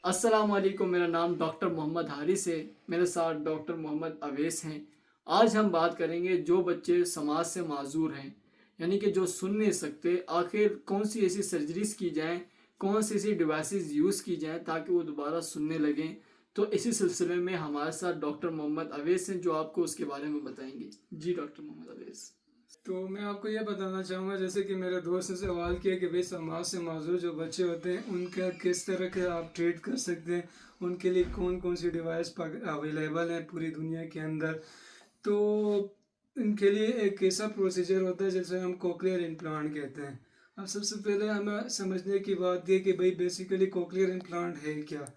अस्सलाम वालेकुम। मेरा नाम डॉक्टर मोहम्मद हारिस है। मेरे साथ डॉक्टर मोहम्मद अवैस हैं। आज हम बात करेंगे जो बच्चे समाज से माजूर हैं, यानी कि जो सुन नहीं सकते, आखिर कौन सी ऐसी सर्जरीज की जाएं, कौन सी ऐसी डिवाइसेस यूज़ की जाएं ताकि वो दोबारा सुनने लगें। तो इसी सिलसिले में हमारे साथ डॉक्टर मोहम्मद अवैस हैं जो आपको उसके बारे में बताएंगे। जी डॉक्टर मोहम्मद अवैस। तो मैं आपको ये बताना चाहूँगा, जैसे कि मेरे दोस्त ने सवाल किया कि भाई समाज से माजूर जो बच्चे होते हैं उनका किस तरह के आप ट्रीट कर सकते हैं, उनके लिए कौन कौन सी डिवाइस अवेलेबल है पूरी दुनिया के अंदर। तो इनके लिए एक ऐसा प्रोसीजर होता है जिसे हम कोक्लियर इम्प्लांट कहते हैं। अब सबसे पहले हमें समझने की बात यह कि भाई बेसिकली कोक्लियर इम्प्लांट है क्या।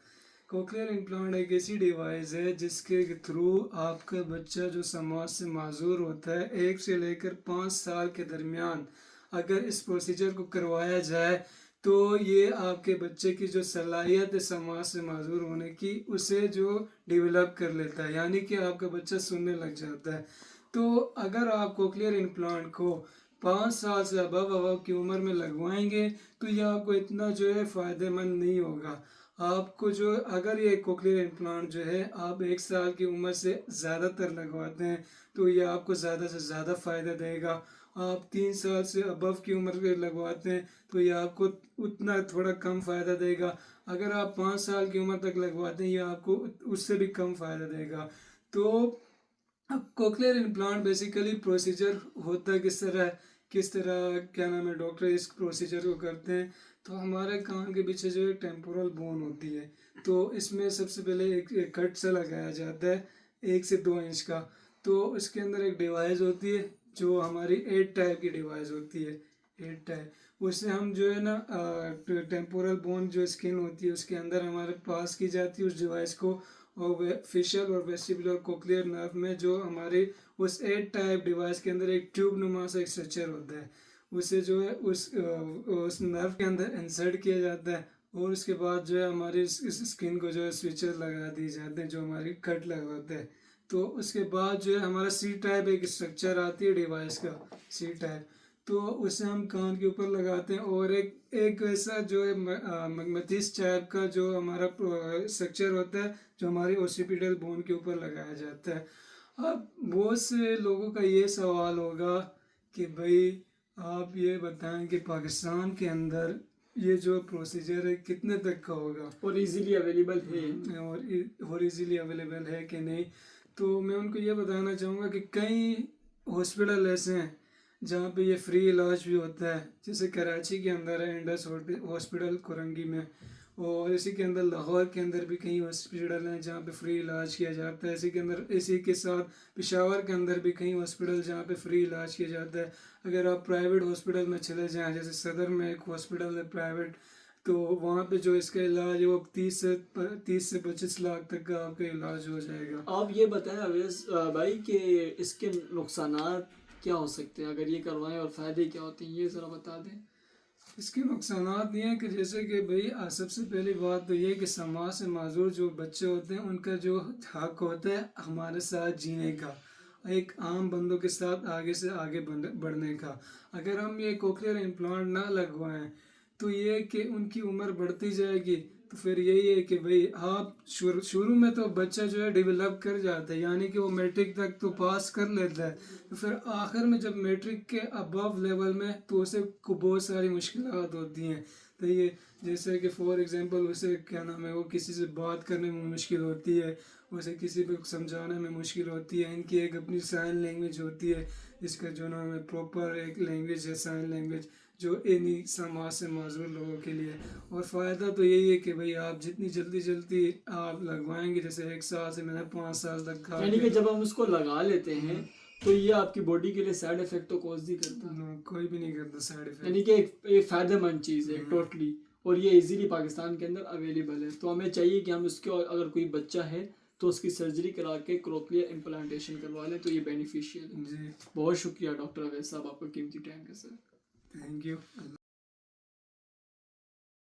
कोक्लियर इम्प्लांट एक ऐसी डिवाइस है जिसके थ्रू आपका बच्चा जो समाज से माजूर होता है 1 से लेकर 5 साल के दरमियान अगर इस प्रोसीजर को करवाया जाए तो ये आपके बच्चे की जो सलाहियत है समाज से माजूर होने की उसे जो डेवलप कर लेता है, यानी कि आपका बच्चा सुनने लग जाता है। तो अगर आप कोक्लियर इम्प्लांट को 5 साल से अबव की उम्र में लगवाएंगे तो ये आपको इतना जो है फ़ायदेमंद नहीं होगा। आपको जो अगर ये कोक्लियर इम्प्लांट जो है आप 1 साल की उम्र से ज़्यादातर लगवाते हैं तो ये आपको ज़्यादा से ज़्यादा फ़ायदा देगा। आप 3 साल से अबव की उम्र के लगवाते हैं तो ये आपको उतना थोड़ा कम फ़ायदा देगा। अगर आप 5 साल की उम्र तक लगवाते हैं ये आपको उससे भी कम फ़ायदा देगा। तो अब कोक्लियर इम्प्लांट बेसिकली प्रोसीजर होता है किस तरह क्या नाम है, डॉक्टर इस प्रोसीजर को करते हैं। तो हमारे कान के पीछे जो है टेम्पोरल बोन होती है, तो इसमें सबसे पहले एक कट सा लगाया जाता है 1 से 2 इंच का। तो इसके अंदर एक डिवाइस होती है जो हमारी 8 टाइप की डिवाइस होती है। 8 टाइप उससे हम जो है ना टेम्पोरल बोन जो स्किन होती है उसके अंदर हमारे पास की जाती है उस डिवाइस को, और फेशियल और वेस्टिबुलर कोक्लियर नर्व में जो हमारे उस 8 टाइप डिवाइस के अंदर एक ट्यूब नुमा सा एक स्ट्रक्चर होता है, उसे जो है उस नर्व के अंदर इंसर्ट किया जाता है। और उसके बाद जो है हमारी इस स्किन को जो है स्विचर लगा दिए जाते हैं जो हमारी कट लगवाते हैं। तो उसके बाद जो है हमारा सी टाइप एक स्ट्रक्चर आती है डिवाइस का, सी टाइप, तो उसे हम कान के ऊपर लगाते हैं। और एक एक ऐसा जो है मगमतीस टाइप का जो हमारा स्ट्रक्चर होता है जो हमारी ओसिपिटल बोन के ऊपर लगाया जाता है। अब बहुत से लोगों का ये सवाल होगा कि भाई आप ये बताएं कि पाकिस्तान के अंदर ये जो प्रोसीजर है कितने तक का होगा और इजीली अवेलेबल है। और इजीली अवेलेबल है कि नहीं। तो मैं उनको ये बताना चाहूँगा कि कई हॉस्पिटल ऐसे हैं जहाँ पे ये फ्री इलाज भी होता है, जैसे कराची के अंदर है इंडस हॉस्पिटल कुरंगी में, और इसी के अंदर लाहौर के अंदर भी कई हॉस्पिटल हैं जहाँ पे फ्री इलाज किया जाता है। इसी के अंदर इसी के साथ पेशावर के अंदर भी कई हॉस्पिटल जहाँ पे फ्री इलाज किया जाता है। अगर आप प्राइवेट हॉस्पिटल में चले जाएँ, जैसे सदर में एक हॉस्पिटल है प्राइवेट, तो वहाँ पे जो इसका इलाज है वो 30 से 25 लाख तक का आपका इलाज हो जाएगा। आप ये बताएं अवैस भाई कि इसके नुकसानात क्या हो सकते हैं अगर ये करवाएं, और फायदे क्या होते हैं, ये ज़रा बता दें। इसके नुकसानात ये हैं कि जैसे कि भाई सबसे पहली बात तो ये है कि समाज से माजूर जो बच्चे होते हैं उनका जो हक होता है हमारे साथ जीने का, एक आम बंदों के साथ आगे से आगे बढ़ने का। अगर हम ये कोक्लियर इम्प्लांट ना लगवाएं तो ये है कि उनकी उम्र बढ़ती जाएगी। तो फिर यही है कि भाई आप शुरू में तो बच्चा जो है डेवलप कर जाता है, यानी कि वो मैट्रिक तक तो पास कर लेता है। तो फिर आखिर में जब मैट्रिक के अबव लेवल में तो उसे को बहुत सारी मुश्किलात होती हैं। तो ये जैसे कि फॉर एग्जांपल उसे क्या नाम है वो किसी से बात करने में मुश्किल होती है, उसे किसी को समझाने में मुश्किल होती है। इनकी एक अपनी साइन लैंग्वेज होती है जिसका जो नाम है प्रॉपर एक लैंग्वेज है साइन लैंग्वेज जो इन्हीं समाज से माजूर लोगों के लिए। और फ़ायदा तो यही है कि भाई आप जितनी जल्दी जल्दी आप लगवाएंगे, जैसे 1 साल से मैंने 5 साल तक का, यानी कि जब हम उसको लगा लेते हैं तो ये आपकी बॉडी के लिए साइड इफेक्ट तो कॉज नहीं करता। कोई भी नहीं करता साइड इफेक्ट। यानी कि एक फायदेमंद चीज़ है टोटली, और ये इजीली पाकिस्तान के अंदर अवेलेबल है। तो हमें चाहिए कि हम उसके, अगर कोई बच्चा है तो उसकी सर्जरी करा के कोक्लियर इम्प्लांटेशन करवा लें तो ये बेनिफिशियल है। जी बहुत शुक्रिया डॉक्टर अवैस साहब आपका कीमती टाइम के साथ। Thank you.